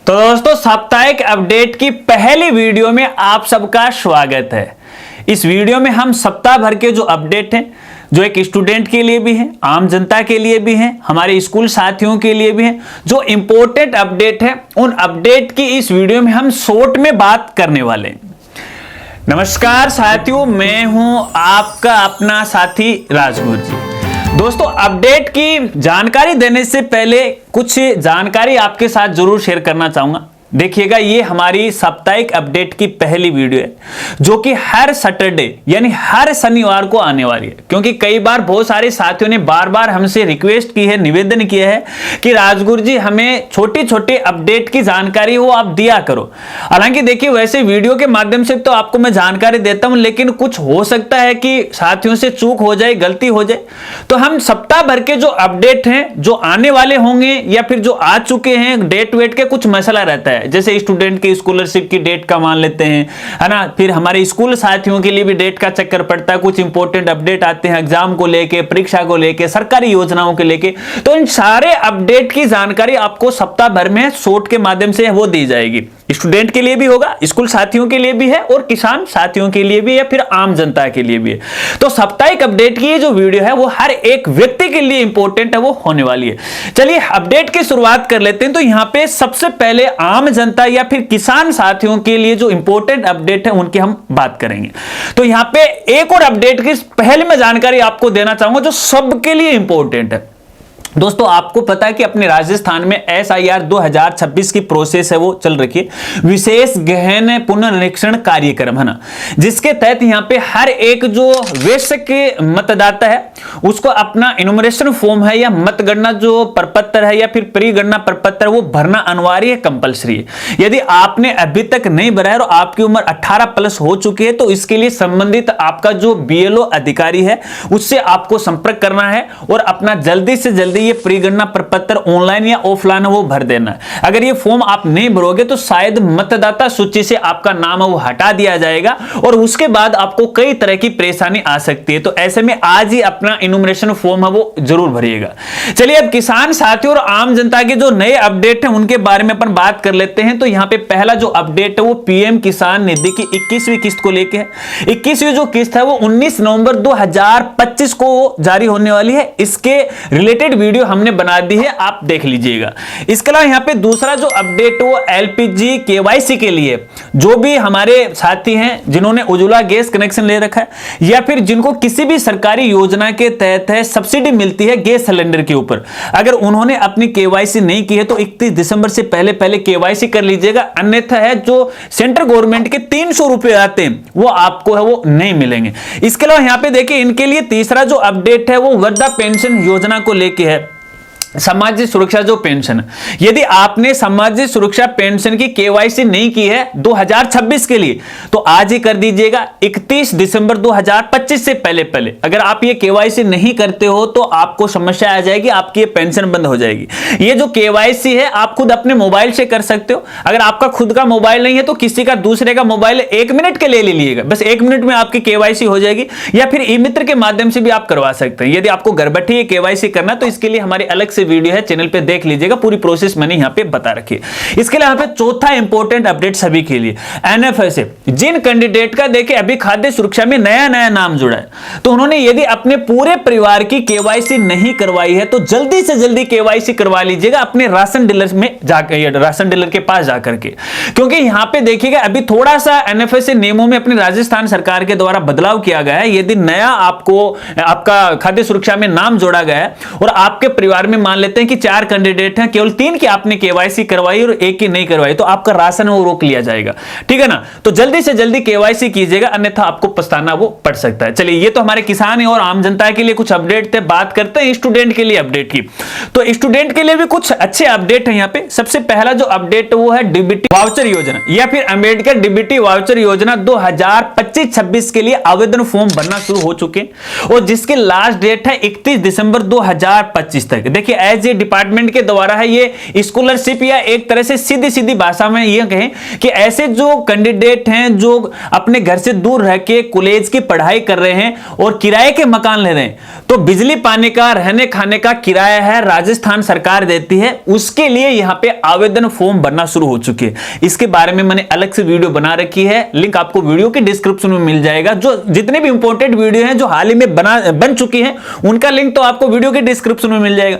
तो दोस्तों, साप्ताहिक अपडेट की पहली वीडियो में आप सबका स्वागत है। इस वीडियो में हम सप्ताह भर के जो अपडेट हैं, जो एक स्टूडेंट के लिए भी हैं, आम जनता के लिए भी हैं, हमारे स्कूल साथियों के लिए भी हैं, जो इंपॉर्टेंट अपडेट है, उन अपडेट की इस वीडियो में हम शॉर्ट में बात करने वाले हैं। नमस्कार साथियों, मैं हूं आपका अपना साथी राजगुरु जी। दोस्तों, अपडेट की जानकारी देने से पहले कुछ जानकारी आपके साथ जरूर शेयर करना चाहूंगा। देखिएगा, ये हमारी साप्ताहिक अपडेट की पहली वीडियो है, जो कि हर सैटरडे यानी हर शनिवार को आने वाली है। क्योंकि कई बार बहुत सारे साथियों ने बार बार हमसे रिक्वेस्ट की है, निवेदन किया है कि राजगुरु जी हमें छोटे छोटे अपडेट की जानकारी वो आप दिया करो। हालांकि देखिए, वैसे वीडियो के माध्यम से तो आपको मैं जानकारी देता हूं, लेकिन कुछ हो सकता है कि साथियों से चूक हो जाए, गलती हो जाए, तो हम सप्ताह भर के जो अपडेट हैं, जो आने वाले होंगे या फिर जो आ चुके हैं, डेट वेट के कुछ मसला रहता है। जैसे स्टूडेंट की स्कॉलरशिप की डेट का मान लेते हैं, है ना, फिर हमारे स्कूल साथियों के लिए भी डेट का चक्कर पड़ता है। कुछ इंपॉर्टेंट अपडेट आते हैं एग्जाम को लेके, परीक्षा को लेके, सरकारी योजनाओं के लेके। तो इन सारे अपडेट की जानकारी आपको सप्ताह भर में शॉर्ट के माध्यम से वो दी जाएगी। स्टूडेंट के लिए भी होगा, स्कूल साथियों के लिए भी है, और किसान साथियों के लिए भी है, फिर आम जनता के लिए भी है। तो साप्ताहिक अपडेट की ये जो वीडियो है वो हर एक व्यक्ति के लिए इंपॉर्टेंट है, वो होने वाली है। चलिए अपडेट की शुरुआत कर लेते हैं। तो यहां पे सबसे पहले आम जनता या फिर किसान साथियों के लिए जो इंपॉर्टेंट अपडेट है उनकी हम बात करेंगे। तो यहां पे एक और अपडेट की पहले मैं जानकारी आपको देना चाहूंगा जो सबके लिए इंपॉर्टेंट है। दोस्तों, आपको पता है कि अपने राजस्थान में SIR 2026 की प्रोसेस है वो चल रही है, विशेष गहन पुनर्निरीक्षण कार्यक्रम, है ना, जिसके तहत यहां पे हर एक जो वयस्क मतदाता है उसको अपना इनुमरेशन फॉर्म है या मतगणना जो प्रपत्र है या फिर परिगणना प्रपत्र वो भरना अनिवार्य है, कंपलसरी है। यदि आपने अभी तक नहीं भरा है और आपकी उम्र 18+ हो चुकी है तो इसके लिए संबंधित आपका जो BLO अधिकारी है उससे आपको संपर्क करना है और अपना जल्दी से जल्दी ये परिगणना प्रपत्र ऑनलाइन या ऑफलाइन वो भर देना है। अगर ये फॉर्म आप नहीं भरोगे तो शायद मतदाता सूची से आपका नाम है वो हटा दिया जाएगा और उसके बाद आपको कई तरह की परेशानी आ सकती है। तो ऐसे में आज ही अपना इनुमरेशन फॉर्म है वो जरूर भरिएगा। चलिए, अब किसान साथियों और आम जनता के जो नए अपडेट हैं उनके बारे में अपन बात कर लेते हैं। तो यहां पे पहला जो अपडेट है वो PM किसान निधि की 21वीं किस्त को लेकर है। 21वीं जो किस्त है वो 19 नवंबर 2025 को जारी होने वाली है। इसके रिलेटेड वीडियो हमने बना दी है, आप देख लीजिएगा। इसके अलावा यहां पे दूसरा जो अपडेट वो LPG KYC के लिए, जो भी हमारे साथी हैं जिन्होंने उज्ज्वला गैस कनेक्शन ले रखा है या फिर जिनको किसी भी सरकारी योजना के तहत है सब्सिडी मिलती है गैस सिलेंडर के ऊपर, अगर उन्होंने अपनी KYC नहीं की है तो 31 दिसंबर से पहले KYC कर लीजिएगा। अन्यथा है जो सेंट्रल गवर्नमेंट के 300 रुपए आते हैं वो आपको है वो नहीं मिलेंगे। इसके अलावा यहां पे देखिए, इनके लिए तीसरा जो अपडेट है वो वृद्धा पेंशन योजना को लेके है, सामाजिक सुरक्षा जो पेंशन। यदि आपने सामाजिक सुरक्षा पेंशन की KYC नहीं की है 2026 के लिए तो आज ही कर दीजिएगा। 31 दिसंबर 2025 से पहले अगर आप ये KYC नहीं करते हो तो आपको समस्या आ जाएगी, आपकी ये पेंशन बंद हो जाएगी। ये जो KYC है आप खुद अपने मोबाइल से कर सकते हो। अगर आपका खुद का मोबाइल नहीं है तो किसी का दूसरे का मोबाइल 1 मिनट के लिए ले लीजिएगा, बस 1 मिनट में आपकी KYC हो जाएगी। या फिर ई-मित्र के माध्यम से भी आप करवा सकते हैं। यदि आपको घर बैठे KYC करना तो इसके लिए हमारे अलग से वीडियो है, चैनल पे देख लीजिएगा, पूरी प्रोसेस मैंने यहां पे बता रखी है। इसके लिए यहां पे चौथा इंपॉर्टेंट अपडेट सभी के लिए NFS, जिन कैंडिडेट का देखिए अभी खाद्य सुरक्षा में नया नाम जुड़ा है तो उन्होंने यदि अपने पूरे परिवार की KYC नहीं करवाई है तो जल्दी से जल्दी KYC करवा लीजिएगा अपने राशन डीलर में जाकर, राशन डीलर के पास जाकर के। क्योंकि यहां पे देखिएगा अभी थोड़ा सा NFS नियमों में अपनी राजस्थान सरकार के द्वारा बदलाव किया गया है। यदि नया आपका खाद्य सुरक्षा में नाम जोड़ा गया है और आपके परिवार में मान लेते हैं कि 4 कैंडिडेट हैं, केवल 3 की आपने KYC करवाई और 1 की नहीं करवाई तो आपका राशन वो रोक लिया जाएगा, ठीक है ना। तो जल्दी से जल्दी KYC कीजिएगा, अन्यथा आपको पछताना वो पड़ सकता है। चलिए, ये तो हमारे किसान और आम जनता के लिए कुछ अपडेट थे। बात करते हैं स्टूडेंट के लिए अपडेट की। तो स्टूडेंट के लिए भी कुछ अच्छे अपडेट है यहाँ पे। सबसे पहला जो अपडेट वो है DBT वाउचर योजना या फिर अंबेडकर DBT वाउचर योजना 2025-26 के लिए आवेदन फॉर्म भरना शुरू हो चुके और जिसकी लास्ट डेट है 31 दिसंबर 2025 तक। देखिए, एज ए डिपार्टमेंट के द्वारा है ये स्कॉलरशिप, या एक तरह से सीधी सीधी भाषा में ये कहें कि ऐसे जो कैंडिडेट हैं जो अपने घर से दूर रह के कॉलेज की पढ़ाई कर रहे हैं और किराए के मकान ले रहे हैं, तो बिजली पानी का, रहने खाने का किराया है राजस्थान सरकार देती है, उसके लिए यहां पे आवेदन फॉर्म भरना शुरू हो चुके हैं। इसके बारे में मैंने अलग से वीडियो बना रखी है, लिंक आपको वीडियो के डिस्क्रिप्शन में मिल जाएगा। जो जितने भी इंपॉर्टेंट वीडियो हैं जो हाल ही में बन चुकी हैं, उनका लिंक तो आपको वीडियो के डिस्क्रिप्शन में मिल जाएगा।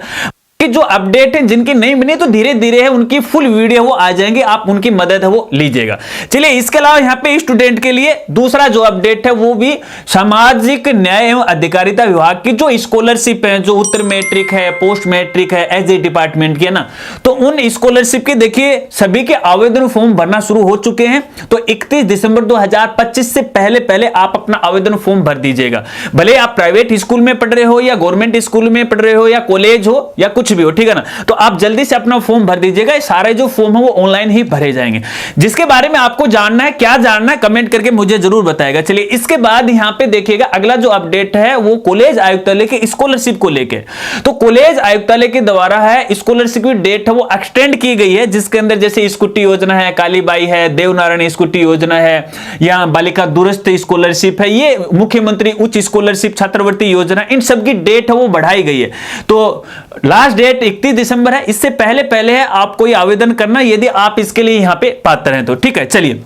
कि जो अपडेट है जिनकी नहीं बनी तो धीरे धीरे है उनकी फुल वीडियो वो आ जाएंगे, आप उनकी मदद है वो लीजिएगा। चलिए, इसके अलावा यहाँ पे स्टूडेंट के लिए दूसरा जो अपडेट है वो भी सामाजिक न्याय एवं अधिकारिता विभाग की जो स्कॉलरशिप है, जो उत्तर मैट्रिक है, पोस्ट मैट्रिक है, एज ए डिपार्टमेंट की है ना, तो उन स्कॉलरशिप के देखिए सभी के आवेदन फॉर्म भरना शुरू हो चुके हैं। तो 31 दिसंबर 2025 से पहले पहले आप अपना आवेदन फॉर्म भर दीजिएगा। भले आप प्राइवेट स्कूल में पढ़ रहे हो या गवर्नमेंट स्कूल में पढ़ रहे हो या कॉलेज हो या कुछ भी हो, ठीक है ना, तो आप जल्दी से अपना फॉर्म भर दीजिएगा। सारे जो फॉर्म है वो ऑनलाइन ही भरे जाएंगे। जिसके बारे में आपको जानना है, क्या जानना है, कमेंट करके मुझे जरूर बताएगा। चलिए, इसके बाद यहां पे देखिएगा अगला जो अपडेट है वो कॉलेज आयुक्तालय के स्कॉलरशिप को लेकर। तो कॉलेज आयुक्तालय के द्वारा है स्कॉलरशिप की डेट है वो एक्सटेंड की गई है, जिसके अंदर जैसे स्कूटी योजना है, कालीबाई है, देवनारायण स्कूटी योजना है, या बालिका दूरस्थ स्कॉलरशिप है, ये मुख्यमंत्री उच्च स्कॉलरशिप छात्रवृत्ति योजना, इन सब की डेट है वो बढ़ाई गई है। तो लास्ट डेट 31 दिसंबर है, इससे पहले पहले है आपको ये आवेदन करना यदि आप इसके लिए यहां पे पात्र हैं तो, ठीक है। चलिए,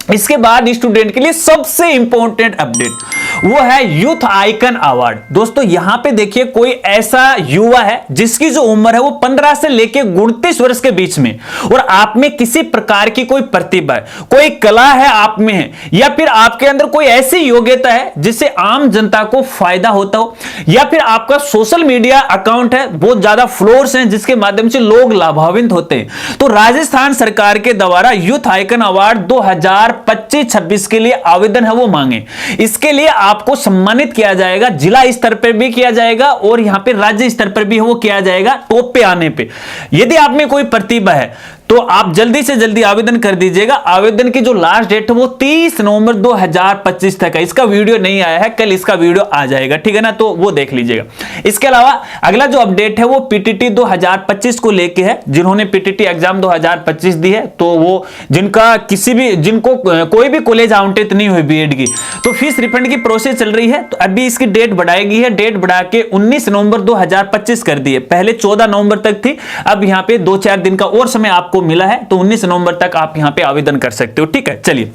इसके बाद स्टूडेंट के लिए सबसे इंपॉर्टेंट अपडेट वो है यूथ आइकन अवार्ड। दोस्तों यहां पे देखिए कोई ऐसा युवा है जिसकी जो उम्र है वो 15 से लेकर 29 वर्ष के बीच में, और आप में किसी प्रकार की कोई प्रतिभा है, कोई कला है आप में है, या फिर आपके अंदर कोई ऐसी योग्यता है जिससे आम जनता को फायदा होता हो, या फिर आपका सोशल मीडिया अकाउंट है, बहुत ज्यादा फॉलोअर्स हैं जिसके माध्यम से लोग लाभान्वित होते हैं, तो राजस्थान सरकार के द्वारा यूथ आइकन अवार्ड 2025-26 के लिए आवेदन है वो मांगे। इसके लिए आपको सम्मानित किया जाएगा, जिला स्तर पर भी किया जाएगा और यहां पे राज्य स्तर पर भी वो किया जाएगा टॉप पे आने पे। यदि आप में कोई प्रतिभा है तो आप जल्दी से जल्दी आवेदन कर दीजिएगा। आवेदन की जो लास्ट डेट है वो 30 नवंबर 2025 तक है। इसका वीडियो नहीं आया है, कल इसका वीडियो आ जाएगा, ठीक है ना, तो वो देख लीजिएगा। इसके अलावा अगला जो अपडेट है वो पीटीटी 2025 को लेके है। जिन्होंने पीटीटी एग्जाम 2025 दी है, तो वो जिनको कोई भी कॉलेज आवंटित नहीं हुई बीएड की, तो फीस रिफंड की प्रोसेस चल रही है। तो अभी इसकी डेट बढ़ाई गई है, डेट बढ़ा के 19 नवंबर 2025 कर दी है। पहले 14 नवंबर तक थी, अब यहां पे 2-4 दिन का और समय आपको मिला है, तो 19 नवंबर तक आप यहां पे आवेदन कर सकते हो, ठीक है। चलिए,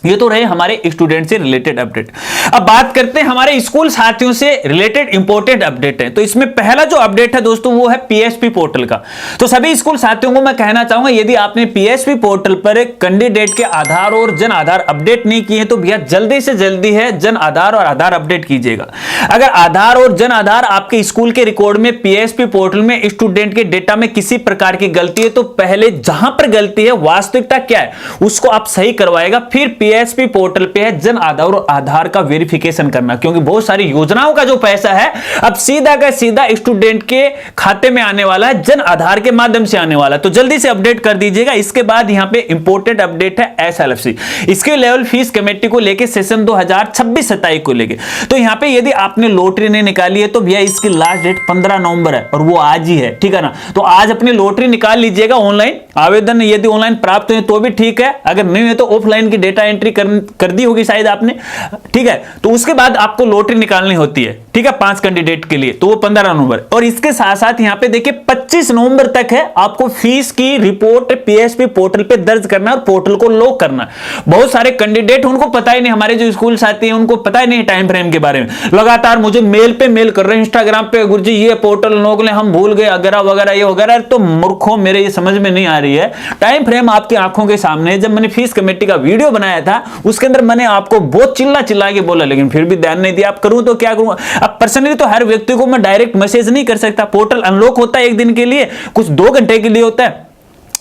ये तो रहे हमारे स्टूडेंट से रिलेटेड अपडेट। अब बात करते हैं हमारे स्कूल साथियों से रिलेटेड इंपॉर्टेंट अपडेट है। तो इसमें पहला जो अपडेट है दोस्तों वो है पीएसपी पोर्टल का। तो सभी स्कूल साथियों को मैं कहना चाहूंगा, यदि आपने पीएसपी पोर्टल पर कैंडिडेट के आधार और जन आधार अपडेट नहीं किए तो भैया जल्दी से जल्दी है जन आधार और आधार अपडेट कीजिएगा। अगर आधार और जन आधार आपके स्कूल के रिकॉर्ड में पीएसपी पोर्टल में स्टूडेंट के डेटा में किसी प्रकार की गलती है, तो पहले जहां पर गलती है वास्तविकता क्या है उसको आप सही करवाएगा, फिर पीएसपी पोर्टल पे है जन आधार और आधार का वेरिफिकेशन करना, क्योंकि बहुत सारी योजनाओं का जो पैसा है अब सीधा का सीधा स्टूडेंट के खाते में आने वाला है, जन आधार के माध्यम से आने वाला है। तो जल्दी से अपडेट कर दीजिएगा। इसके बाद यहां पे इंपॉर्टेंट अपडेट है एसएलएफसी, इसके लेवल फीस कमेटी को लेके सेशन 2026-27 को लेके। तो यहां पे यदि आपने लॉटरी नहीं निकाली है तो भैया इसकी लास्ट डेट 15 नवंबर है और वो आज ही है, ठीक है ना। तो आज अपनी लॉटरी निकाल लीजिएगा ऑनलाइन। आवेदन यदि ऑनलाइन प्राप्त हुए तो भी ठीक है, अगर नहीं है तो ऑफलाइन की डेटा एंट्री कर दी होगी शायद आपने, ठीक है। तो उसके बाद आपको लॉटरी निकालनी होती है, ठीक है, 5 कैंडिडेट के लिए, तो वो 15 नवंबर। और इसके साथ साथ यहां पे देखिए 25 नवंबर तक है आपको फीस की रिपोर्ट पीएसपी पोर्टल पे दर्ज करना और पोर्टल को लॉक करना। बहुत सारे कैंडिडेट उनको पता ही नहीं, हमारे जो स्कूल साथी हैं उनको पता ही नहीं टाइम फ्रेम के बारे में, लगातार मुझे मेल पे मेल कर रहे हैं, इंस्टाग्राम पे, गुरुजी ये पोर्टल लॉक ले, हम भूल गए वगैरह वगैरह ये वगैरह। तो मूर्खों, मेरे ये समझ में नहीं आ रही है, टाइम फ्रेम आपकी आंखों के सामने है। जब मैंने फीस कमेटी का वीडियो बनाया था उसके अंदर मैंने आपको बहुत चिल्ला के बोला, लेकिन फिर भी ध्यान नहीं दिया। आप करूं तो क्या करूं, अब पर्सनली तो हर व्यक्ति को मैं डायरेक्ट मैसेज नहीं कर सकता। पोर्टल अनलॉक होता है एक दिन के लिए, कुछ 2 घंटे के लिए होता है,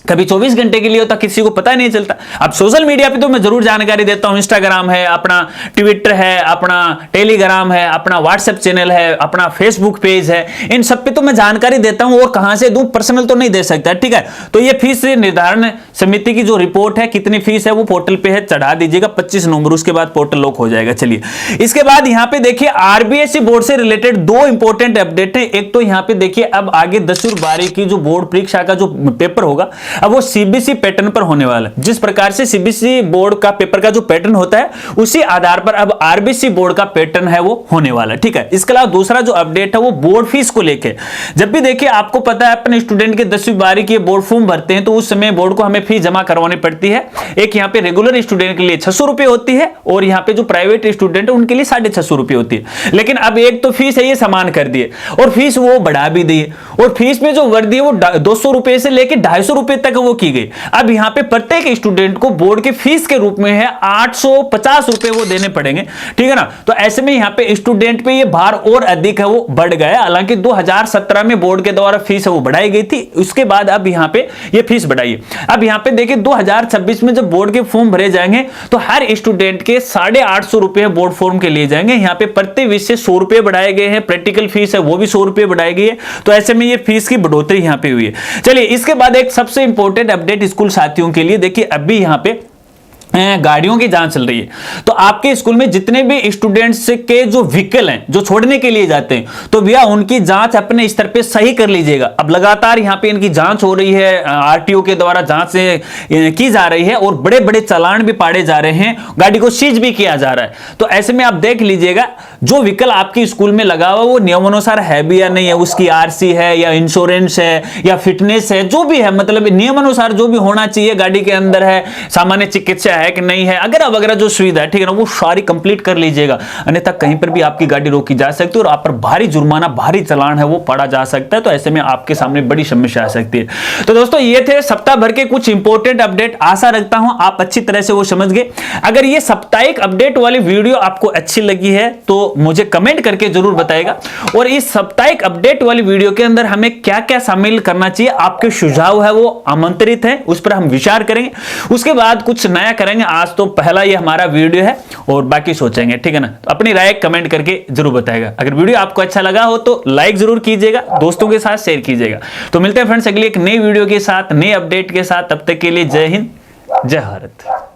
कभी 24 घंटे के लिए होता, किसी को पता नहीं चलता। अब सोशल मीडिया पे तो मैं जरूर जानकारी देता हूं, इंस्टाग्राम है, अपना ट्विटर है, अपना टेलीग्राम है, अपना व्हाट्सएप चैनल है, अपना फेसबुक पेज है, इन सब पे तो मैं जानकारी देता हूं, और कहां से दूं पर्सनल तो नहीं दे सकता, ठीक है। तो ये फीस निर्धारण समिति की जो रिपोर्ट है, कितनी फीस है, वो पोर्टल पे है, चढ़ा दीजिएगा 25 नवंबर, उसके बाद पोर्टल लॉक हो जाएगा। चलिए इसके बाद यहाँ पे देखिए आरबीएसई बोर्ड से रिलेटेड दो इंपॉर्टेंट अपडेट है। एक तो यहाँ पे देखिए अब आगे 10वीं और 12वीं की जो बोर्ड परीक्षा का जो पेपर होगा अब वो सीबीएसई पैटर्न पर होने वाला है। जिस प्रकार से सीबीएसई बोर्ड का पेपर का जो पैटर्न होता है उसी आधार पर अब आरबीएसई बोर्ड का पैटर्न है वो होने वाला है, ठीक है। इसके अलावा दूसरा जो अपडेट है वो बोर्ड फीस को लेके। जब भी देखिए आपको पता है अपने स्टूडेंट के 10वीं 12वीं के बोर्ड फॉर्म भरते हैं तो उस समय बोर्ड को हमें फीस जमा करवानी पड़ती है। एक यहाँ पे रेगुलर स्टूडेंट के लिए 600 रुपए होती है और यहाँ पे जो प्राइवेट स्टूडेंट है उनके लिए 650 रुपए होती है। लेकिन अब एक तो फीस है ये समान कर दिए और फीस वो बढ़ा भी दी और फीस में जो वृद्धि है वो 200 रुपए से लेकर 250 रुपए तक वो की गई। अब यहाँ पे प्रत्येक स्टूडेंट को बोर्ड के फीस के रूप में है 850 रुपए वो देने पड़ेंगे, ठीक है ना। तो ऐसे में यहाँ पे स्टूडेंट पे ये भार और अधिक है वो बढ़ गया। हालांकि 2017 में बोर्ड के द्वारा फीस है वो बढ़ाई गई थी, उसके बाद अब यहाँ पे ये फीस बढ़ाई। अब यहाँ पे देखिए 2026 में जब बोर्ड के फॉर्म भरे जाएंगे तो हर स्टूडेंट के 850 रुपए बोर्ड फॉर्म के लिए जाएंगे। यहाँ पे प्रति विषय 100 रुपए बढ़ाए गए हैं, प्रैक्टिकल फीस है वो भी 100 रुपए बढ़ाई गई है। तो ऐसे में ये फीस की बढ़ोतरी यहाँ पे हुई है। चलिए इसके बाद एक सबसे इंपॉर्टेंट अपडेट स्कूल साथियों के लिए, देखिए अभी यहाँ पे गाड़ियों की जांच चल रही है। तो आपके स्कूल में जितने भी स्टूडेंट्स के जो व्हीकल हैं जो छोड़ने के लिए जाते हैं तो भैया उनकी जांच अपने स्तर पे सही कर लीजिएगा। अब लगातार यहाँ पे इनकी जांच हो रही है, आरटीओ के द्वारा जांच की जा रही है और बड़े बड़े चालान भी पाड़े जा रहे हैं, गाड़ी को सीज भी किया जा रहा है। तो ऐसे में आप देख लीजिएगा जो व्हीकल आपके स्कूल में लगा हुआ वो नियमानुसार है भी या नहीं है, उसकी आरसी है या इंश्योरेंस है या फिटनेस है, जो भी है मतलब नियमानुसार जो भी होना चाहिए गाड़ी के अंदर है, सामान्य चिकित्सा है कि नहीं है, अगर वगैरह जो सुविधा है, ठीक है ना, वो सारी कंप्लीट कर लीजिएगा। अन्यथा कहीं पर भी आपकी गाड़ी रोकी जा सकती है और आप पर भारी जुर्माना, भारी चालान है वो पड़ा जा सकता है। तो ऐसे में आपके सामने बड़ी समस्या आ सकती है। तो दोस्तों ये थे सप्ताह भर के कुछ इंपॉर्टेंट अपडेट। आशा रखता हूं आप अच्छी तरह से वो समझ गए। अगर ये साप्ताहिक अपडेट वाली वीडियो आपको अच्छी लगी है तो मुझे कमेंट करके जरूर बताइएगा। और इस साप्ताहिक अपडेट वाली वीडियो के अंदर हमें क्या क्या शामिल करना चाहिए, आपके सुझाव है वो आमंत्रित है, उस पर हम विचार करेंगे। उसके बाद कुछ नया करेंगे। आज तो पहला ये हमारा वीडियो है और बाकी सोचेंगे, ठीक है ना। तो अपनी राय कमेंट करके जरूर बताएगा। अगर वीडियो आपको अच्छा लगा हो तो लाइक जरूर कीजिएगा, दोस्तों के साथ शेयर कीजिएगा। तो मिलते हैं फ्रेंड्स अगली एक नई वीडियो के साथ, नए अपडेट के साथ। तब तक के लिए जय हिंद, जय भारत।